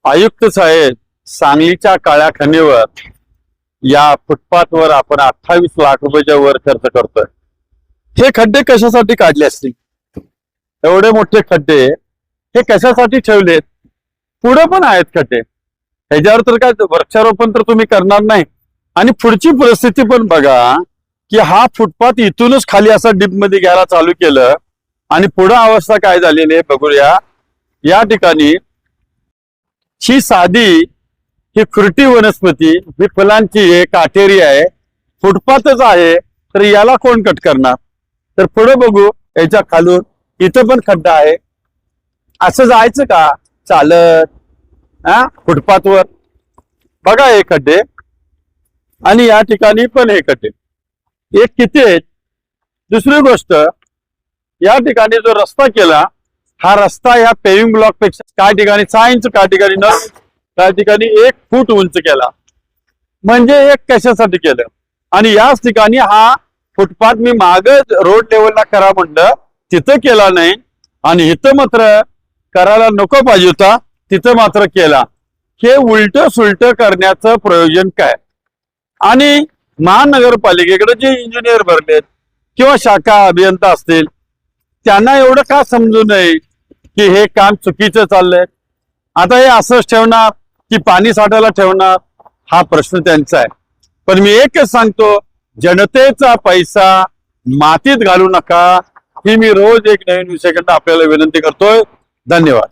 आयुक्त साहेब, सांगलीच्या काळ्या खणीवर या फुटपाथवर आपण 28 लाख रुपयाच्या वर खर्च करतोय. हे खड्डे कशासाठी काढले असतील? एवढे मोठे खड्डे हे कशासाठी ठेवलेत? पुढे पण आहेत खड्डे, ह्याच्यावर तर काय वृक्षारोपण तर तुम्ही करणार नाही. आणि पुढची परिस्थिती पण बघा की हा फुटपाथ इथूनच खाली असा डीप मध्ये घ्यायला चालू केलं आणि पुढे अवस्था काय झालेली आहे बघूया. या ठिकाणी ही साधी ही खुरटी वनस्पती ही फुलांची आहे, काटेरी आहे, फुटपाथच आहे, तर याला कोण कट करणार? तर पुढे बघू, याच्या खालून इथं पण खड्डा आहे. असं जायचं का चालत फुटपाथवर? बघा हे खड्डे आणि या ठिकाणी पण हे खड्डे, एक किती आहेत. दुसरी गोष्ट, या ठिकाणी जो रस्ता केला, हा रस्ता या पेविंग ब्लॉक पेक्षा काय ठिकाणी 6 इंच, काय ठिकाणी 9 इंच, काय ठिकाणी 1 फूट उंच केला. म्हणजे एक कशासाठी केलं? आणि याच ठिकाणी हा फुटपाथ मी माग रोड लेवलला करा म्हणलं, तिथं केला नाही आणि इथं मात्र करायला नको पाहिजे होता, तिथं मात्र केला. हे उलट सुलट करण्याचं प्रयोजन काय? आणि महानगरपालिकेकडे जे इंजिनियर भरलेत किंवा शाखा अभियंता असतील, त्यांना एवढं का समजू नये की हे काम चुकीचं चाललंय? आता हे असंच ठेवणार की पाणी साठायला ठेवणार, हा प्रश्न त्यांचा आहे. पण मी एकच सांगतो, जनतेचा पैसा मातीत घालू नका, ही मी रोज एक नवीन विषयाकडे आपल्याला विनंती करतोय. धन्यवाद.